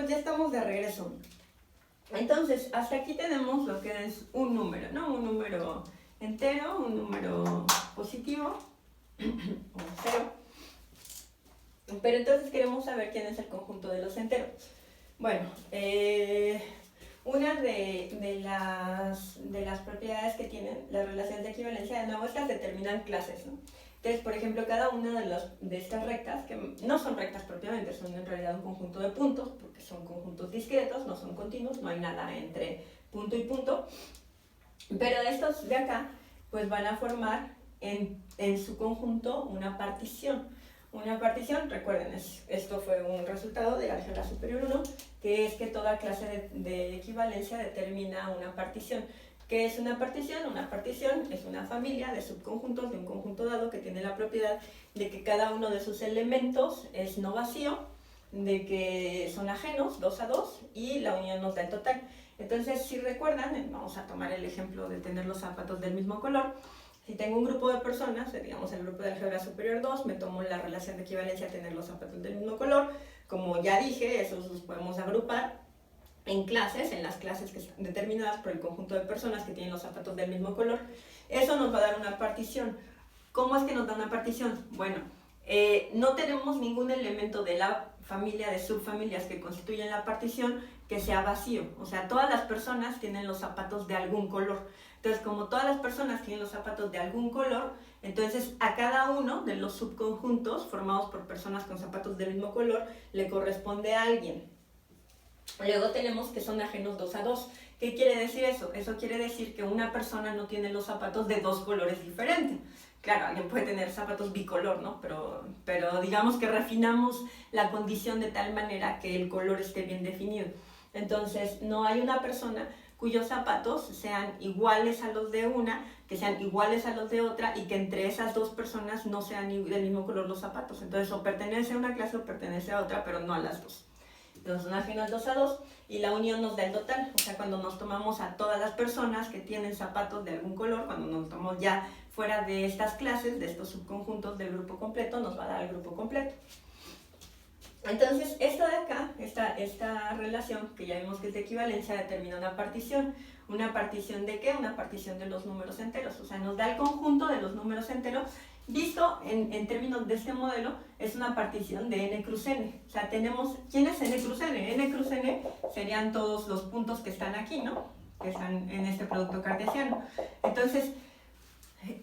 pues ya estamos de regreso. Entonces, hasta aquí tenemos lo que es un número, ¿no? Un número entero, un número positivo, o cero. Pero entonces queremos saber quién es el conjunto de los enteros. Bueno, una de las propiedades que tienen las relaciones de equivalencia, de nuevo, estas determinan clases, ¿no? Entonces, por ejemplo, cada una de estas rectas, que no son rectas propiamente, son en realidad un conjunto de puntos, porque son conjuntos discretos, no son continuos, no hay nada entre punto y punto, pero estos de acá, pues van a formar en su conjunto una partición. Una partición, recuerden, esto fue un resultado de álgebra superior 1, que es que toda clase de equivalencia determina una partición. ¿Qué es una partición? Una partición es una familia de subconjuntos de un conjunto dado que tiene la propiedad de que cada uno de sus elementos es no vacío, de que son ajenos, 2 a 2, y la unión nos da el total. Entonces, si recuerdan, vamos a tomar el ejemplo de tener los zapatos del mismo color. Si tengo un grupo de personas, digamos el grupo de álgebra superior 2, me tomo la relación de equivalencia a tener los zapatos del mismo color. Como ya dije, esos los podemos agrupar en clases, en las clases que están determinadas por el conjunto de personas que tienen los zapatos del mismo color. Eso nos va a dar una partición. ¿Cómo es que nos da una partición? Bueno, no tenemos ningún elemento de la familia de subfamilias que constituyen la partición que sea vacío. O sea, todas las personas tienen los zapatos de algún color. Entonces, como todas las personas tienen los zapatos de algún color, entonces a cada uno de los subconjuntos formados por personas con zapatos del mismo color le corresponde a alguien. Luego tenemos que son ajenos 2 a 2. ¿Qué quiere decir eso? Eso quiere decir que una persona no tiene los zapatos de dos colores diferentes. Claro, alguien puede tener zapatos bicolor, ¿no? Pero digamos que refinamos la condición de tal manera que el color esté bien definido. Entonces, no hay una persona cuyos zapatos sean iguales a los de una, que sean iguales a los de otra y que entre esas dos personas no sean del mismo color los zapatos. Entonces, o pertenece a una clase o pertenece a otra, pero no a las dos. Entonces, son ajenos 2 a 2 y la unión nos da el total. O sea, cuando nos tomamos a todas las personas que tienen zapatos de algún color, cuando nos tomamos ya fuera de estas clases, de estos subconjuntos del grupo completo, nos va a dar el grupo completo. Entonces, esto de acá, esta relación, que ya vimos que es de equivalencia, determina una partición. ¿Una partición de qué? Una partición de los números enteros. O sea, nos da el conjunto de los números enteros. Visto en términos de este modelo, es una partición de n cruz n. O sea, tenemos, ¿quién es n cruz n? N cruz n serían todos los puntos que están aquí, ¿no? Que están en este producto cartesiano. Entonces,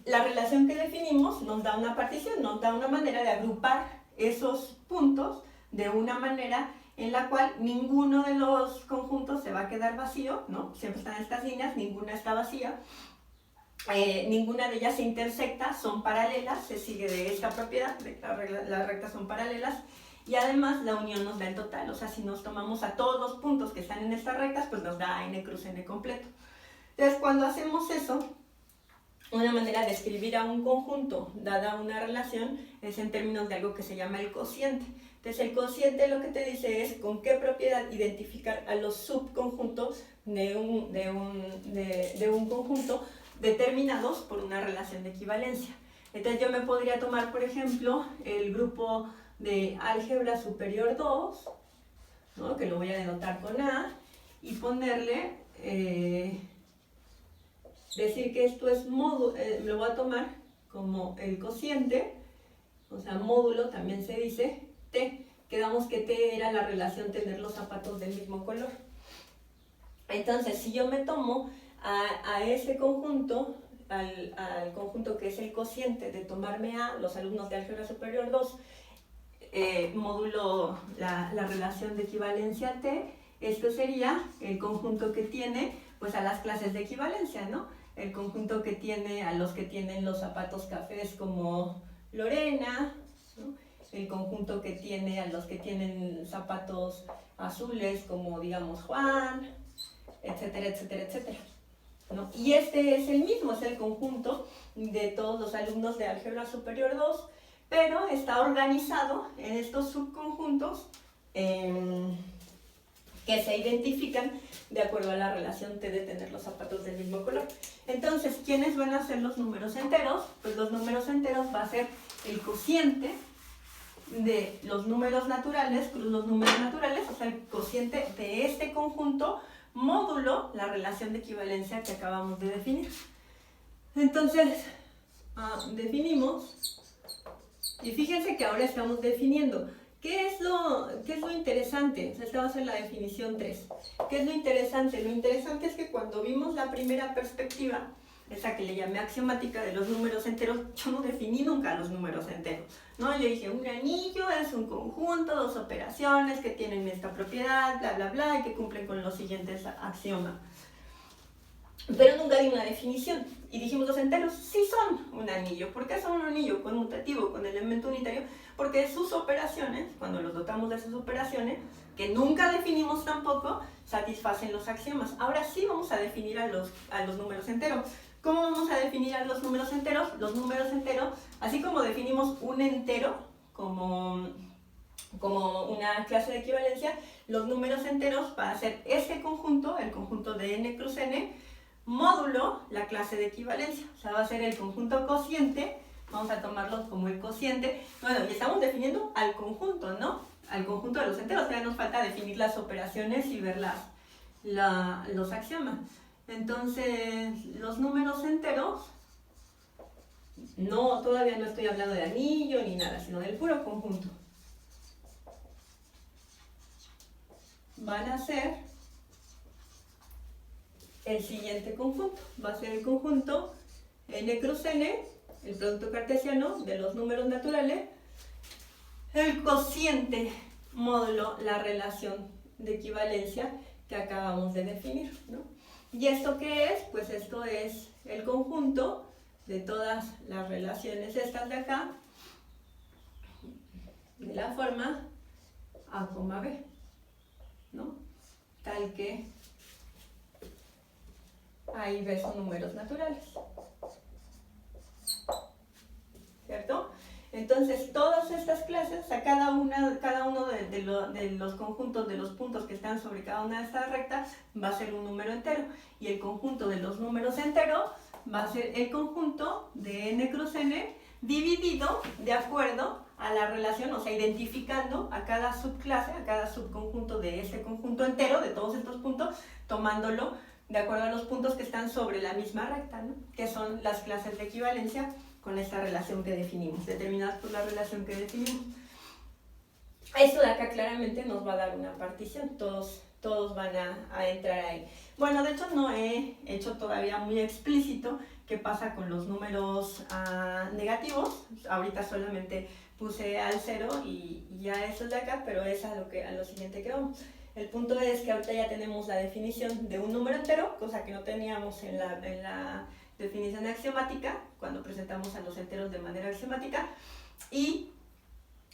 la relación que definimos nos da una partición, nos da una manera de agrupar esos puntos de una manera en la cual ninguno de los conjuntos se va a quedar vacío, ¿no? Siempre están estas líneas, ninguna está vacía, ninguna de ellas se intersecta, son paralelas, se sigue de esta propiedad, de que las rectas son paralelas, y además la unión nos da el total. O sea, si nos tomamos a todos los puntos que están en estas rectas, pues nos da n cruz n completo. Entonces, cuando hacemos eso, una manera de escribir a un conjunto dada una relación es en términos de algo que se llama el cociente. Entonces, el cociente lo que te dice es con qué propiedad identificar a los subconjuntos de un conjunto determinados por una relación de equivalencia. Entonces, yo me podría tomar, por ejemplo, el grupo de álgebra superior 2, ¿no? Que lo voy a denotar con A, y ponerle, decir que esto es módulo, lo voy a tomar como el cociente, o sea, módulo también se dice, T. Quedamos que T era la relación tener los zapatos del mismo color. Entonces, si yo me tomo a ese conjunto, al conjunto que es el cociente de tomarme a los alumnos de álgebra superior 2, módulo la relación de equivalencia T, esto sería el conjunto que tiene pues a las clases de equivalencia, ¿no? El conjunto que tiene a los que tienen los zapatos cafés como Lorena, ¿no? El conjunto que tiene a los que tienen zapatos azules como digamos Juan, etcétera, etcétera, etcétera, ¿no? Y este es el mismo, es el conjunto de todos los alumnos de álgebra superior 2, pero está organizado en estos subconjuntos que se identifican de acuerdo a la relación T de tener los zapatos del mismo color. Entonces, ¿quiénes van a ser los números enteros? Pues los números enteros va a ser el cociente de los números naturales, cruz los números naturales, o sea, el cociente de este conjunto, módulo la relación de equivalencia que acabamos de definir. Entonces, definimos, y fíjense que ahora estamos definiendo. ¿Qué es lo interesante? O sea, esta va a ser la definición 3. ¿Qué es lo interesante? Lo interesante es que cuando vimos la primera perspectiva, esa que le llamé axiomática de los números enteros, yo no definí nunca los números enteros, ¿no? Yo dije, un anillo es un conjunto, dos operaciones que tienen esta propiedad, bla, bla, bla, y que cumplen con los siguientes axiomas. Pero nunca di una definición. Y dijimos, los enteros sí son un anillo. ¿Por qué son un anillo conmutativo con elemento unitario? Porque sus operaciones, cuando los dotamos de sus operaciones, que nunca definimos tampoco, satisfacen los axiomas. Ahora sí vamos a definir a los números enteros. ¿Cómo vamos a definir a los números enteros? Los números enteros, así como definimos un entero como una clase de equivalencia, los números enteros van a ser este conjunto, el conjunto de n cruz n, módulo la clase de equivalencia. O sea, va a ser el conjunto cociente, vamos a tomarlo como el cociente. Bueno, y estamos definiendo al conjunto, ¿no? Al conjunto de los enteros. Ya nos falta definir las operaciones y ver los axiomas. Entonces, los números enteros, todavía no estoy hablando de anillo ni nada, sino del puro conjunto. Van a ser el siguiente conjunto. Va a ser el conjunto n cruz n, el producto cartesiano de los números naturales, el cociente módulo la relación de equivalencia que acabamos de definir, ¿no? ¿Y esto qué es? Pues esto es el conjunto de todas las relaciones estas de acá, de la forma A, B, ¿no? Tal que A y B son números naturales, ¿cierto? Entonces, todas estas clases, o sea, cada uno de los conjuntos de los puntos que están sobre cada una de estas rectas va a ser un número entero. Y el conjunto de los números enteros va a ser el conjunto de n cruz n dividido de acuerdo a la relación, o sea, identificando a cada subclase, a cada subconjunto de este conjunto entero, de todos estos puntos, tomándolo de acuerdo a los puntos que están sobre la misma recta, ¿no? Que son las clases de equivalencia con esta relación que definimos, determinadas por la relación que definimos. Esto de acá claramente nos va a dar una partición, todos van a entrar ahí. Bueno, de hecho no he hecho todavía muy explícito qué pasa con los números negativos. Ahorita solamente puse al 0 y ya eso es de acá, pero es a lo siguiente que vamos. El punto es que ahorita ya tenemos la definición de un número entero, cosa que no teníamos en la definición axiomática, cuando presentamos a los enteros de manera axiomática, y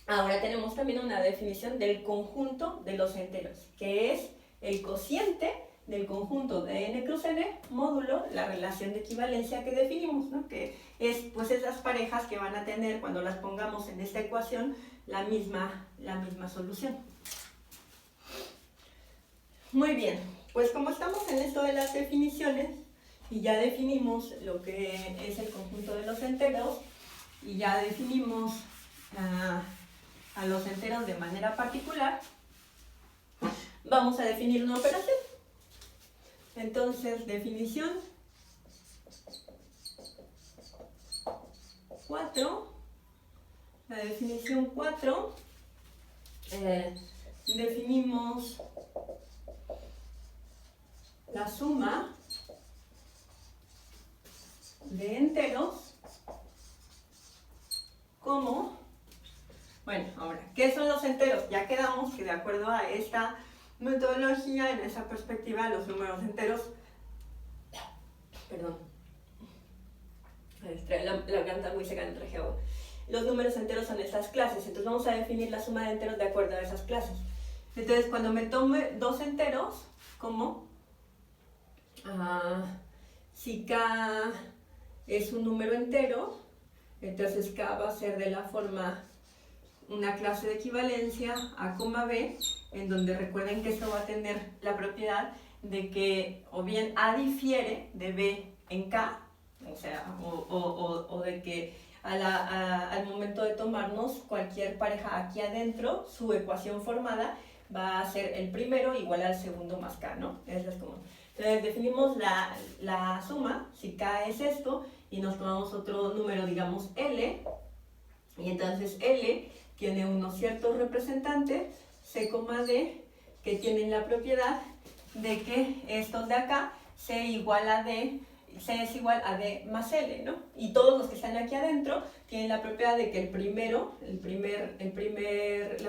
ahora tenemos también una definición del conjunto de los enteros, que es el cociente del conjunto de n cruz n módulo la relación de equivalencia que definimos, ¿no? Que es pues esas parejas que van a tener cuando las pongamos en esta ecuación la misma solución. Muy bien, pues como estamos en esto de las definiciones y ya definimos lo que es el conjunto de los enteros y ya definimos a los enteros de manera particular, vamos a definir una operación. Entonces, definición 4, la definición 4, definimos la suma de enteros como, bueno, ahora, ¿qué son los enteros? Ya quedamos que de acuerdo a esta metodología, en esa perspectiva, los números enteros, perdón, la garganta muy seca, no traje agua. Los números enteros son estas clases, entonces vamos a definir la suma de enteros de acuerdo a esas clases. Entonces, cuando me tome dos enteros, como si K es un número entero, entonces K va a ser de la forma una clase de equivalencia A, B, en donde recuerden que esto va a tener la propiedad de que o bien A difiere de B en K, o sea, o de que al momento de tomarnos cualquier pareja aquí adentro, su ecuación formada va a ser el primero igual al segundo más k, ¿no? Eso es como. Entonces definimos la suma, si k es esto, y nos tomamos otro número, digamos L, y entonces L tiene unos ciertos representantes, C, D, que tienen la propiedad de que estos de acá, C es igual a D más L, ¿no? Y todos los que están aquí adentro tienen la propiedad de que la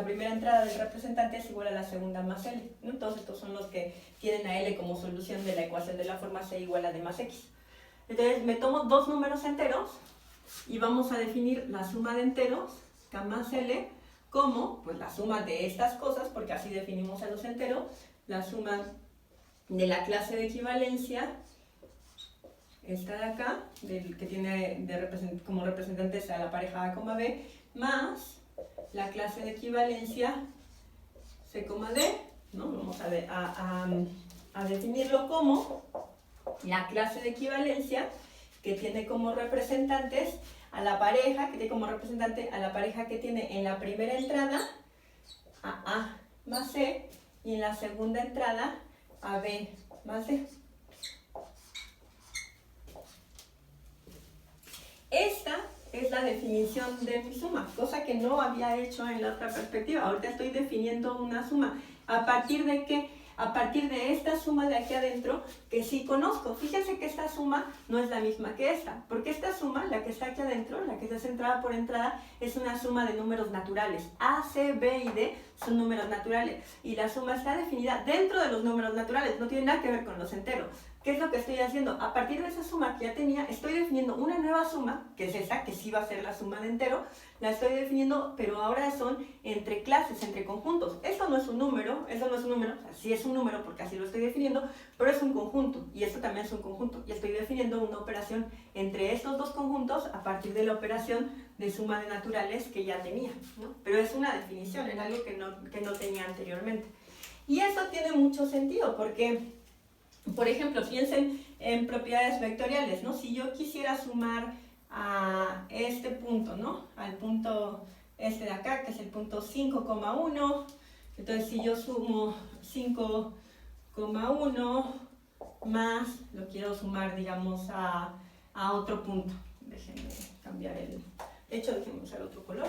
primera entrada del representante es igual a la segunda más L, ¿no? Todos estos son los que tienen a L como solución de la ecuación de la forma C igual a D más X. Entonces me tomo dos números enteros y vamos a definir la suma de enteros, K más L, como pues la suma de estas cosas, porque así definimos a los enteros, la suma de la clase de equivalencia, esta de acá, que tiene como representantes a la pareja A, B, más la clase de equivalencia C, D, ¿no? Vamos a definirlo como la clase de equivalencia que tiene como representantes a la pareja, que tiene como representante a la pareja que tiene en la primera entrada a más C y en la segunda entrada a B más D. Esta es la definición de mi suma, cosa que no había hecho en la otra perspectiva. Ahorita estoy definiendo una suma. ¿A partir de qué? A partir de esta suma de aquí adentro que sí conozco. Fíjense que esta suma no es la misma que esta, porque esta suma, la que está aquí adentro, la que está entrada por entrada, es una suma de números naturales. A, C, B y D son números naturales y la suma está definida dentro de los números naturales, no tiene nada que ver con los enteros. ¿Qué es lo que estoy haciendo? A partir de esa suma que ya tenía, estoy definiendo una nueva suma, que es esta, que sí va a ser la suma de entero, la estoy definiendo, pero ahora son entre clases, entre conjuntos. Esto no es un número, o sea, sí es un número porque así lo estoy definiendo, pero es un conjunto, y esto también es un conjunto, y estoy definiendo una operación entre estos dos conjuntos a partir de la operación de suma de naturales que ya tenía, ¿no? Pero es una definición, era algo que no tenía anteriormente. Y esto tiene mucho sentido, porque por ejemplo, piensen en propiedades vectoriales, ¿no? Si yo quisiera sumar a este punto, ¿no? Al punto este de acá, que es el punto 5,1, entonces si yo sumo 5,1 más, lo quiero sumar, digamos, a otro punto. Déjenme cambiar de hecho, déjenme usar otro color.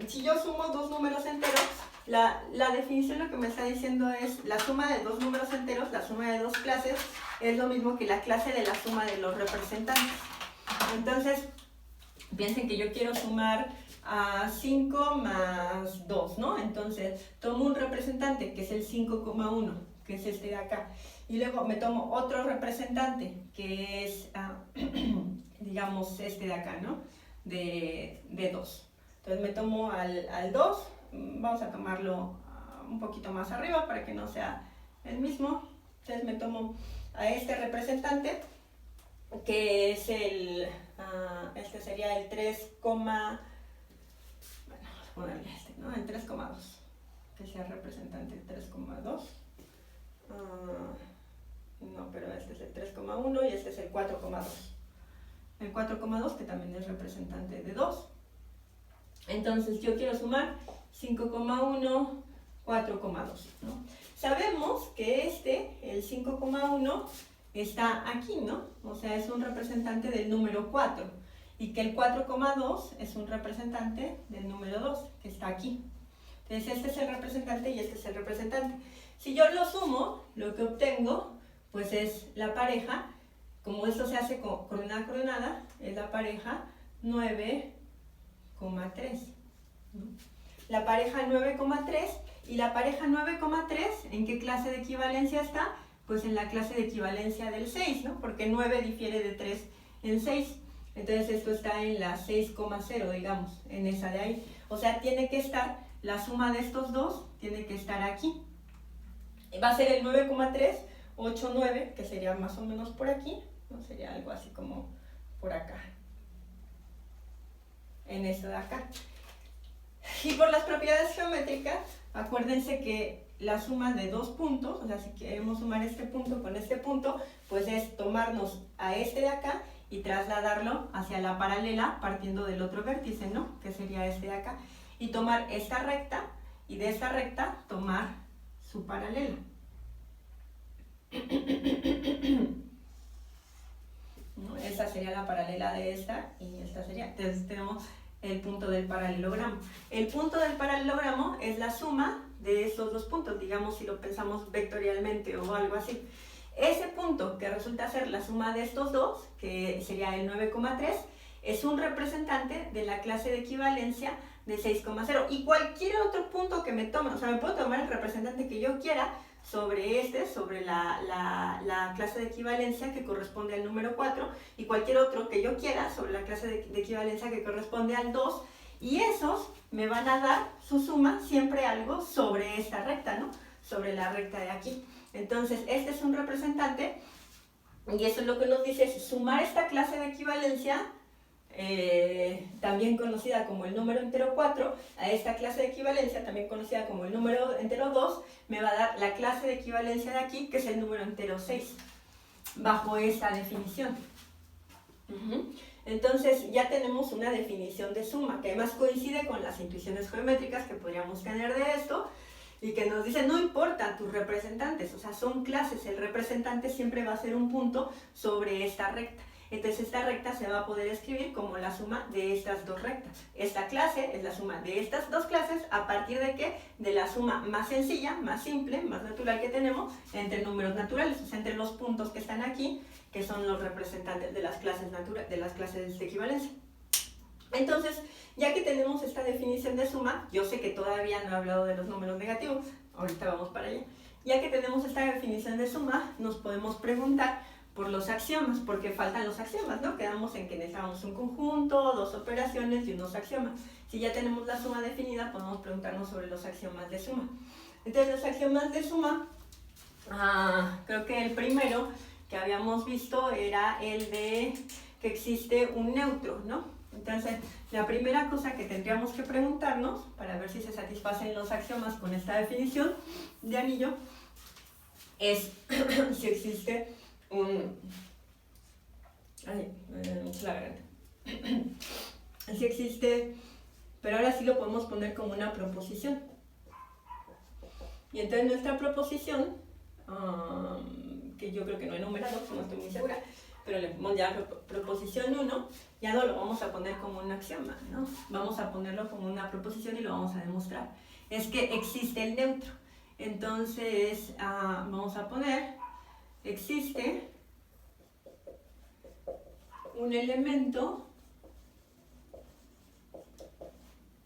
Si yo sumo dos números enteros, la definición lo que me está diciendo es la suma de dos números enteros, la suma de dos clases, es lo mismo que la clase de la suma de los representantes. Entonces, piensen que yo quiero sumar a 5 más 2, ¿no? Entonces, tomo un representante, que es el 5,1, que es este de acá, y luego me tomo otro representante, que es, digamos, este de acá, ¿no? De 2. Entonces me tomo al 2, vamos a tomarlo un poquito más arriba para que no sea el mismo. Entonces me tomo a este representante, que es este sería el 3, bueno, vamos a ponerle este, ¿no? El 3,2, que sea representante 3,2. No, pero este es el 3,1 y este es el 4,2. El 4,2 que también es representante de 2. Entonces yo quiero sumar 5,1, 4,2, ¿no? Sabemos que el 5,1 está aquí, ¿no? O sea, es un representante del número 4 y que el 4,2 es un representante del número 2, que está aquí. Entonces este es el representante y este es el representante. Si yo lo sumo, lo que obtengo, pues es la pareja, como esto se hace con coordenada, es la pareja 9,3. ¿no? La pareja 9,3 y la pareja 9,3, ¿en qué clase de equivalencia está? Pues en la clase de equivalencia del 6, ¿no? Porque 9 difiere de 3 en 6. Entonces esto está en la 6,0, digamos, en esa de ahí. O sea, tiene que estar, la suma de estos dos tiene que estar aquí. Va a ser el 9,389, que sería más o menos por aquí, ¿no? Sería algo así como por acá. En esto de acá. Y por las propiedades geométricas, acuérdense que la suma de dos puntos, o sea, si queremos sumar este punto con este punto, pues es tomarnos a este de acá y trasladarlo hacia la paralela partiendo del otro vértice, ¿no? Que sería este de acá. Y tomar esta recta y de esta recta tomar su paralela. ¿No? Esta sería la paralela de esta y esta sería. Entonces tenemos el punto del paralelogramo. El punto del paralelogramo es la suma de estos dos puntos, digamos si lo pensamos vectorialmente o algo así. Ese punto que resulta ser la suma de estos dos, que sería el 9,3, es un representante de la clase de equivalencia de 6,0. Y cualquier otro punto que me tome, o sea, me puedo tomar el representante que yo quiera sobre la clase de equivalencia que corresponde al número 4, y cualquier otro que yo quiera sobre la clase de equivalencia que corresponde al 2, y esos me van a dar su suma siempre algo sobre esta recta, ¿no? Sobre la recta de aquí. Entonces, este es un representante, y eso es lo que nos dice, es sumar esta clase de equivalencia, también conocida como el número entero 4, a esta clase de equivalencia, también conocida como el número entero 2, me va a dar la clase de equivalencia de aquí, que es el número entero 6, bajo esta definición. Entonces ya tenemos una definición de suma, que además coincide con las intuiciones geométricas que podríamos tener de esto, y que nos dice, no importa tus representantes, o sea, son clases, el representante siempre va a ser un punto sobre esta recta. Entonces esta recta se va a poder escribir como la suma de estas dos rectas. Esta clase es la suma de estas dos clases, ¿a partir de qué? De la suma más sencilla, más simple, más natural que tenemos entre números naturales, o sea, entre los puntos que están aquí, que son los representantes de las clases de equivalencia. Entonces, ya que tenemos esta definición de suma, yo sé que todavía no he hablado de los números negativos, ahorita vamos para allá. Ya que tenemos esta definición de suma, nos podemos preguntar por los axiomas, porque faltan los axiomas, ¿no? Quedamos en que necesitamos un conjunto, dos operaciones y unos axiomas. Si ya tenemos la suma definida, podemos preguntarnos sobre los axiomas de suma. Entonces, los axiomas de suma, creo que el primero que habíamos visto era el de que existe un neutro, ¿no? Entonces, la primera cosa que tendríamos que preguntarnos para ver si se satisfacen los axiomas con esta definición de anillo es si existe si existe, pero ahora sí lo podemos poner como una proposición. Y entonces nuestra proposición, que yo creo que no he numerado, no estoy muy segura, pero le ponemos ya proposición 1, ya no lo vamos a poner como un axioma, ¿no? Vamos a ponerlo como una proposición y lo vamos a demostrar. Es que existe el neutro. Entonces, vamos a poner, existe un elemento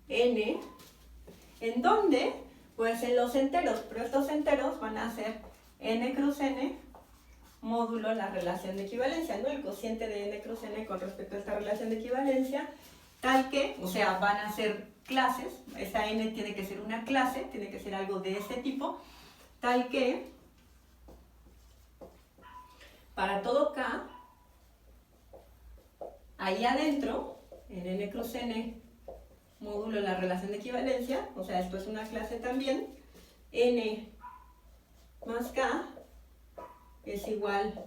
n, ¿en dónde? Pues en los enteros, pero estos enteros van a ser n cruz n módulo la relación de equivalencia, ¿no? El cociente de n cruz n con respecto a esta relación de equivalencia, tal que, o sea, van a ser clases, esta n tiene que ser una clase, tiene que ser algo de este tipo, tal que para todo k, ahí adentro, en n cruz n módulo la relación de equivalencia, o sea, esto es una clase también, n más k es igual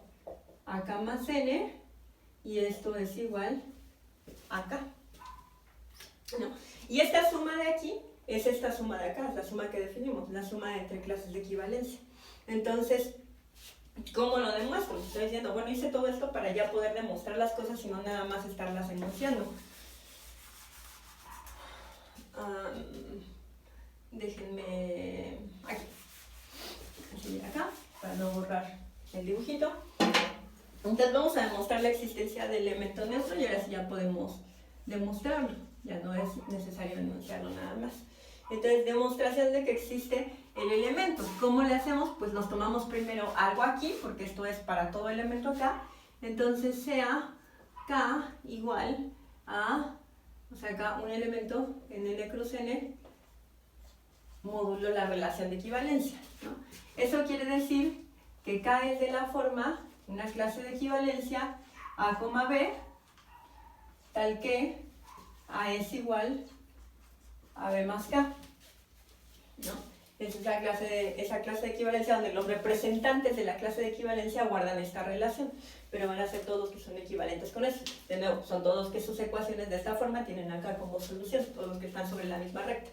a k más n, y esto es igual a k. ¿No? Y esta suma de aquí es esta suma de acá, es la suma que definimos, la suma entre clases de equivalencia. Entonces, ¿cómo lo demuestro? Estoy diciendo, bueno, hice todo esto para ya poder demostrar las cosas y no nada más estarlas enunciando. Déjenme aquí, así acá, para no borrar el dibujito. Entonces vamos a demostrar la existencia del elemento neutro y ahora sí ya podemos demostrarlo, ya no es necesario enunciarlo nada más. Entonces, demostración de que existe el elemento. ¿Cómo le hacemos? Pues nos tomamos primero algo aquí, porque esto es para todo elemento acá. Entonces, sea k igual a, o sea, acá un elemento en n cruz n módulo la relación de equivalencia, ¿no? Eso quiere decir que k es de la forma, una clase de equivalencia a, b, tal que a es igual a b más k, ¿no? Es esa clase de equivalencia donde los representantes de la clase de equivalencia guardan esta relación, pero van a ser todos que son equivalentes con eso. De nuevo, son todos que sus ecuaciones de esta forma tienen acá como solución, todos los que están sobre la misma recta.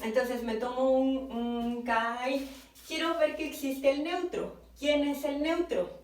Entonces me tomo un K ahí. Quiero ver que existe el neutro. ¿Quién es el neutro?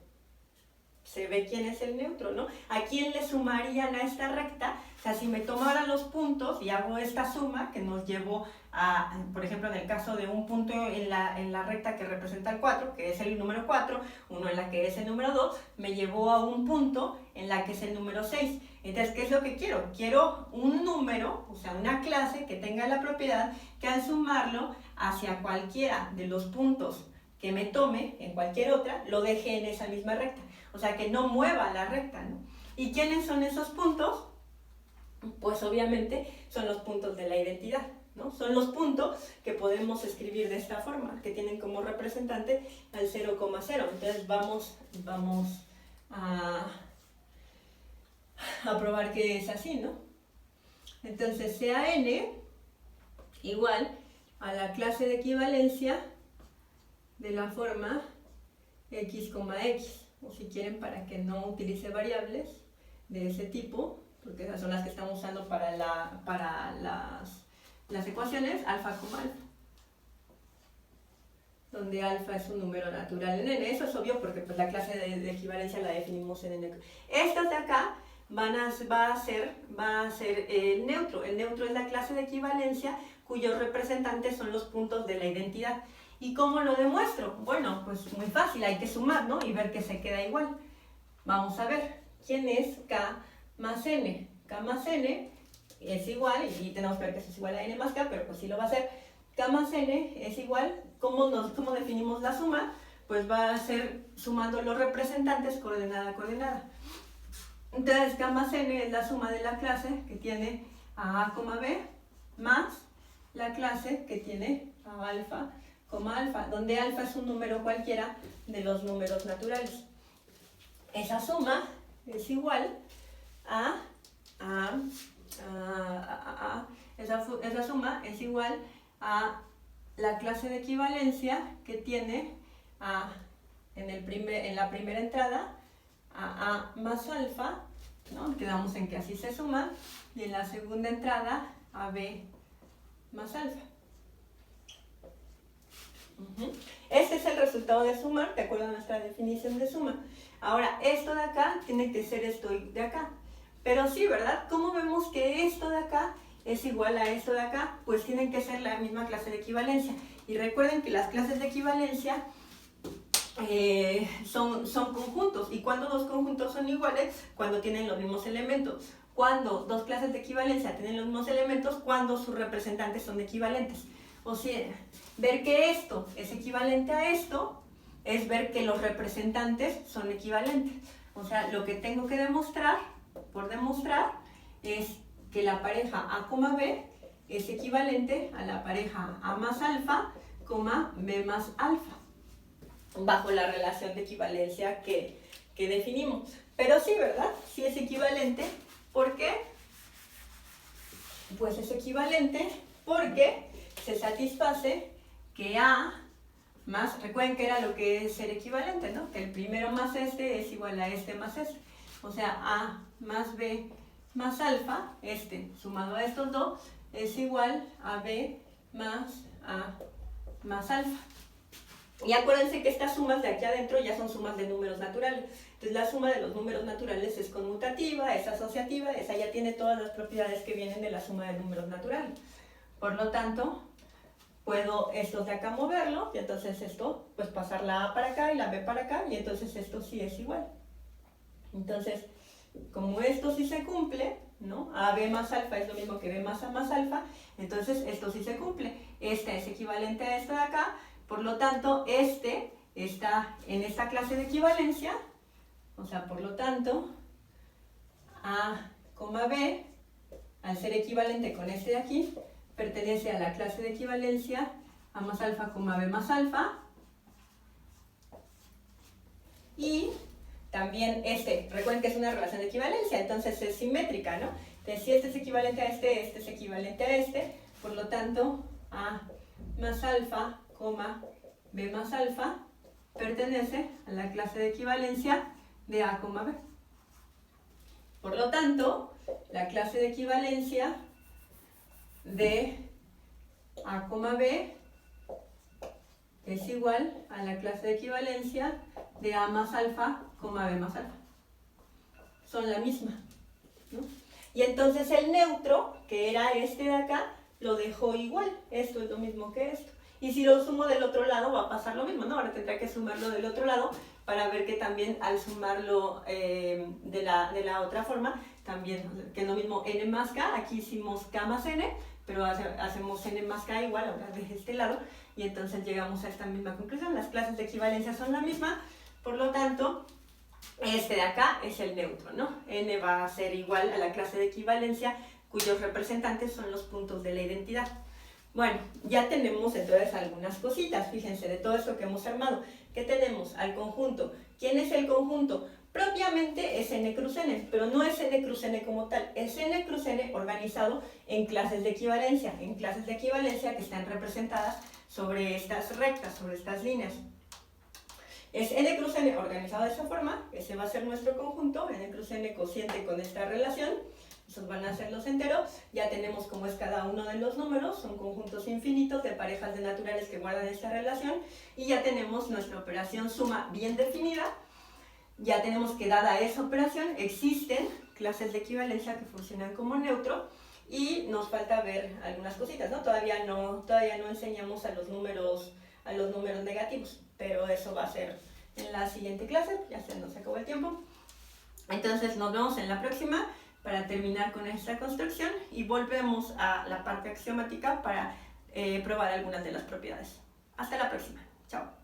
Se ve quién es el neutro, ¿no? ¿A quién le sumarían a esta recta? O sea, si me tomara los puntos y hago esta suma que nos llevó a, por ejemplo, en el caso de un punto en la recta que representa el 4, que es el número 4, uno en la que es el número 2, me llevó a un punto en la que es el número 6. Entonces, ¿qué es lo que quiero? Quiero un número, o sea, una clase que tenga la propiedad que al sumarlo hacia cualquiera de los puntos que me tome en cualquier otra, lo deje en esa misma recta. O sea, que no mueva la recta, ¿no? ¿Y quiénes son esos puntos? Pues obviamente son los puntos de la identidad, ¿no? Son los puntos que podemos escribir de esta forma, que tienen como representante al 0,0. Entonces vamos a probar que es así, ¿no? Entonces CAN igual a la clase de equivalencia de la forma x, x. O si quieren, para que no utilice variables de ese tipo, porque esas son las que estamos usando para las ecuaciones, alfa, alfa, donde alfa es un número natural en n. Eso es obvio porque pues, la clase de equivalencia la definimos en n. Estas de acá va a ser el neutro. El neutro es la clase de equivalencia cuyos representantes son los puntos de la identidad. ¿Y cómo lo demuestro? Bueno, pues muy fácil, hay que sumar, ¿no? Y ver que se queda igual. Vamos a ver, ¿quién es K más N? K más N es igual, y tenemos que ver que eso es igual a N más K, pero pues sí lo va a hacer. K más N es igual, ¿cómo definimos la suma? Pues va a ser sumando los representantes coordenada a coordenada. Entonces, K más N es la suma de la clase que tiene a B más la clase que tiene a alfa, alfa, donde alfa es un número cualquiera de los números naturales. Esa suma es igual esa suma es igual a la clase de equivalencia que tiene en la primera entrada a más alfa, ¿no? Quedamos en que así se suma, y en la segunda entrada a b más alfa. Este es el resultado de sumar, de acuerdo a nuestra definición de suma. Ahora, esto de acá tiene que ser esto de acá. Pero sí, ¿verdad? ¿Cómo vemos que esto de acá es igual a esto de acá? Pues tienen que ser la misma clase de equivalencia. Y recuerden que las clases de equivalencia son conjuntos. ¿Y cuando dos conjuntos son iguales? Cuando tienen los mismos elementos. Cuando dos clases de equivalencia tienen los mismos elementos, cuando sus representantes son equivalentes. O sea, ver que esto es equivalente a esto es ver que los representantes son equivalentes. O sea, lo que tengo que demostrar, es que la pareja A, B es equivalente a la pareja A más alfa, B más alfa, bajo la relación de equivalencia que definimos. Pero sí, ¿verdad? Sí es equivalente. ¿Por qué? Pues es equivalente porque se satisface que A más, recuerden que era lo que es ser equivalente, ¿no? Que el primero más este es igual a este más este. O sea, A más B más alfa, sumado a estos dos, es igual a B más A más alfa. Y acuérdense que estas sumas de aquí adentro ya son sumas de números naturales. Entonces la suma de los números naturales es conmutativa, es asociativa, esa ya tiene todas las propiedades que vienen de la suma de números naturales. Por lo tanto, puedo estos de acá moverlo, y entonces esto, pues pasar la A para acá y la B para acá, y entonces esto sí es igual. Entonces, como esto sí se cumple, ¿no? AB más alfa es lo mismo que B más A más alfa, entonces esto sí se cumple. Este es equivalente a esto de acá, por lo tanto, este está en esta clase de equivalencia, o sea, por lo tanto, A, B, al ser equivalente con este de aquí, pertenece a la clase de equivalencia A más alfa, B más alfa. Y también recuerden que es una relación de equivalencia, entonces es simétrica, ¿no? Entonces si este es equivalente a este es equivalente a este, por lo tanto A más alfa, B más alfa, pertenece a la clase de equivalencia de A, B. Por lo tanto, la clase de equivalencia de A, B es igual a la clase de equivalencia de A más alfa, B más alfa. Son la misma, ¿no? Y entonces el neutro, que era este de acá, lo dejo igual. Esto es lo mismo que esto. Y si lo sumo del otro lado va a pasar lo mismo, ¿no? Ahora tendré que sumarlo del otro lado para ver que también al sumarlo de la otra forma, también, que es lo mismo n más k, aquí hicimos k más n, pero hacemos n más k igual, ahora desde este lado, y entonces llegamos a esta misma conclusión. Las clases de equivalencia son la misma, por lo tanto, este de acá es el neutro, ¿no? N va a ser igual a la clase de equivalencia, cuyos representantes son los puntos de la identidad. Bueno, ya tenemos entonces algunas cositas, fíjense, de todo esto que hemos armado. ¿Qué tenemos? Al conjunto. ¿Quién es el conjunto? Propiamente es n cruz n, pero no es n cruz n como tal, es n cruz n organizado en clases de equivalencia, que están representadas sobre estas rectas, sobre estas líneas. Es n cruz n organizado de esa forma, ese va a ser nuestro conjunto, n cruz n cociente con esta relación. Esos van a ser los enteros. Ya tenemos cómo es cada uno de los números, son conjuntos infinitos de parejas de naturales que guardan esta relación, y ya tenemos nuestra operación suma bien definida. Ya tenemos que, dada esa operación, existen clases de equivalencia que funcionan como neutro, y nos falta ver algunas cositas, ¿no? Todavía no enseñamos a los números negativos, pero eso va a ser en la siguiente clase. Ya se nos acabó el tiempo. Entonces nos vemos en la próxima para terminar con esta construcción, y volvemos a la parte axiomática para probar algunas de las propiedades. Hasta la próxima. Chao.